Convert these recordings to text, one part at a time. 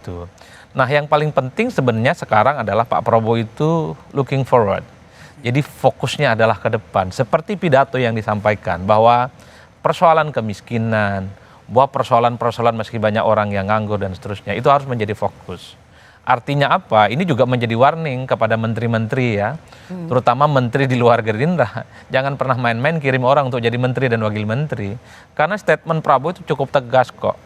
itu. Nah, yang paling penting sebenarnya sekarang adalah Pak Prabowo itu looking forward. Jadi fokusnya adalah ke depan. Seperti pidato yang disampaikan bahwa persoalan kemiskinan, bahwa persoalan-persoalan meski banyak orang yang nganggur dan seterusnya, itu harus menjadi fokus. Artinya apa? Ini juga menjadi warning kepada menteri-menteri ya, terutama menteri di luar Gerindra. Jangan pernah main-main kirim orang untuk jadi menteri dan wakil menteri. Karena statement Prabowo itu cukup tegas kok.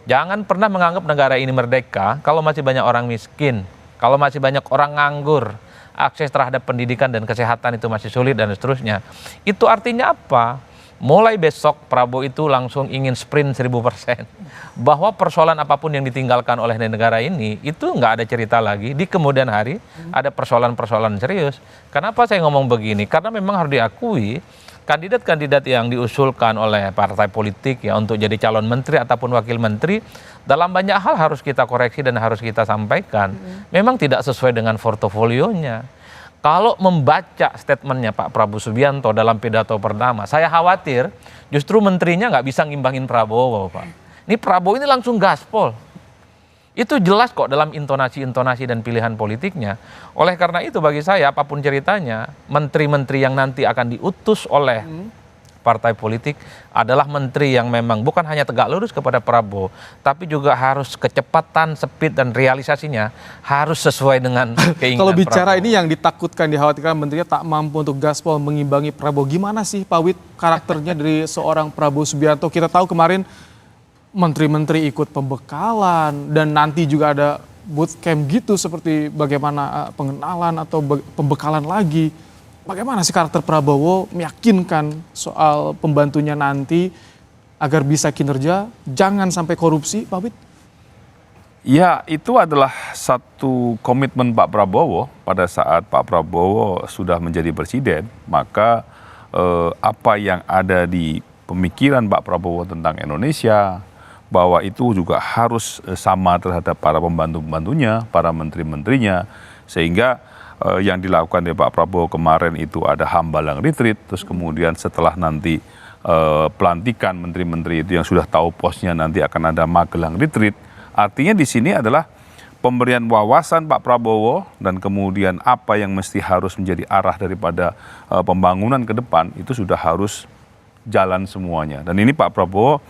Jangan pernah menganggap negara ini merdeka kalau masih banyak orang miskin, kalau masih banyak orang nganggur, akses terhadap pendidikan dan kesehatan itu masih sulit dan seterusnya. Itu artinya apa? Mulai besok Prabowo itu langsung ingin sprint 1000%. Bahwa persoalan apapun yang ditinggalkan oleh negara ini, itu nggak ada cerita lagi. Di kemudian hari ada persoalan-persoalan serius. Kenapa saya ngomong begini? Karena memang harus diakui, kandidat-kandidat yang diusulkan oleh partai politik ya untuk jadi calon menteri ataupun wakil menteri, dalam banyak hal harus kita koreksi dan harus kita sampaikan. Memang tidak sesuai dengan portofolionya. Kalau membaca statementnya Pak Prabowo Subianto dalam pidato pertama, saya khawatir justru menterinya nggak bisa ngimbangin Prabowo, Pak. Ini Prabowo ini langsung gaspol. Itu jelas kok dalam intonasi-intonasi dan pilihan politiknya. Oleh karena itu bagi saya apapun ceritanya, menteri-menteri yang nanti akan diutus oleh partai politik adalah menteri yang memang bukan hanya tegak lurus kepada Prabowo, tapi juga harus kecepatan, speed dan realisasinya harus sesuai dengan keinginan Kalau bicara Prabowo. ini yang ditakutkan, dikhawatirkan menterinya tak mampu untuk gaspol mengimbangi Prabowo. Gimana sih Pak Wid karakternya dari seorang Prabowo Subianto? Kita tahu kemarin menteri-menteri ikut pembekalan dan nanti juga ada bootcamp gitu, seperti bagaimana pengenalan atau pembekalan lagi. Bagaimana sih karakter Prabowo meyakinkan soal pembantunya nanti agar bisa kinerja, jangan sampai korupsi, Pak Wid? Ya, itu adalah satu komitmen Pak Prabowo pada saat Pak Prabowo sudah menjadi presiden. Maka apa yang ada di pemikiran Pak Prabowo tentang Indonesia, bahwa itu juga harus sama terhadap para pembantu-pembantunya, para menteri-menterinya, sehingga yang dilakukan oleh Pak Prabowo kemarin itu ada Hambalang Retreat, terus kemudian setelah nanti pelantikan menteri-menteri itu yang sudah tahu posnya nanti akan ada Magelang Retreat. Artinya di sini adalah pemberian wawasan Pak Prabowo dan kemudian apa yang mesti harus menjadi arah daripada pembangunan ke depan itu sudah harus jalan semuanya. Dan ini Pak Prabowo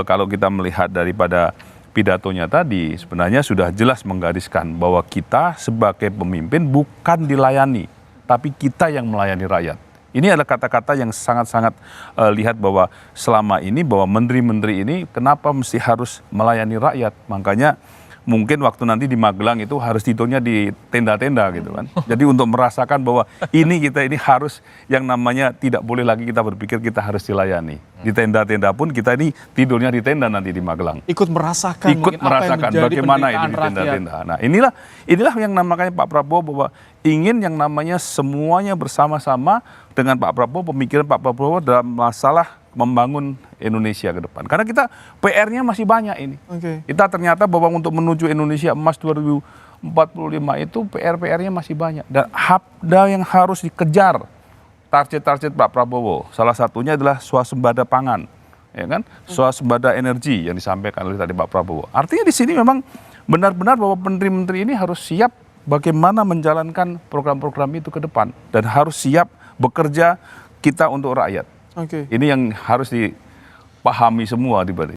kalau kita melihat daripada pidatonya tadi sebenarnya sudah jelas menggariskan bahwa kita sebagai pemimpin bukan dilayani, tapi kita yang melayani rakyat. Ini adalah kata-kata yang sangat-sangat lihat bahwa selama ini bahwa menteri-menteri ini kenapa mesti harus melayani rakyat. Makanya mungkin waktu nanti di Magelang itu harus tidurnya di tenda-tenda gitu kan. Jadi untuk merasakan bahwa kita ini harus yang namanya tidak boleh lagi kita berpikir kita harus dilayani. Di tenda-tenda pun kita ini tidurnya di tenda nanti di Magelang. Ikut merasakan Bagaimana itu di tenda-tenda. Nah, inilah yang namanya Pak Prabowo bahwa ingin yang namanya semuanya bersama-sama dengan Pak Prabowo, pemikiran Pak Prabowo dalam masalah membangun Indonesia ke depan. Karena kita PR-nya masih banyak ini. Kita ternyata bahwa untuk menuju Indonesia Emas 2045 itu PR-nya masih banyak. Dan ada yang harus dikejar target-target Pak Prabowo. Salah satunya adalah swasembada pangan, ya kan? Swasembada energi yang disampaikan oleh tadi Pak Prabowo. Artinya di sini memang benar-benar bahwa menteri-menteri ini harus siap bagaimana menjalankan program-program itu ke depan dan harus siap bekerja kita untuk rakyat. Ini yang harus dipahami semua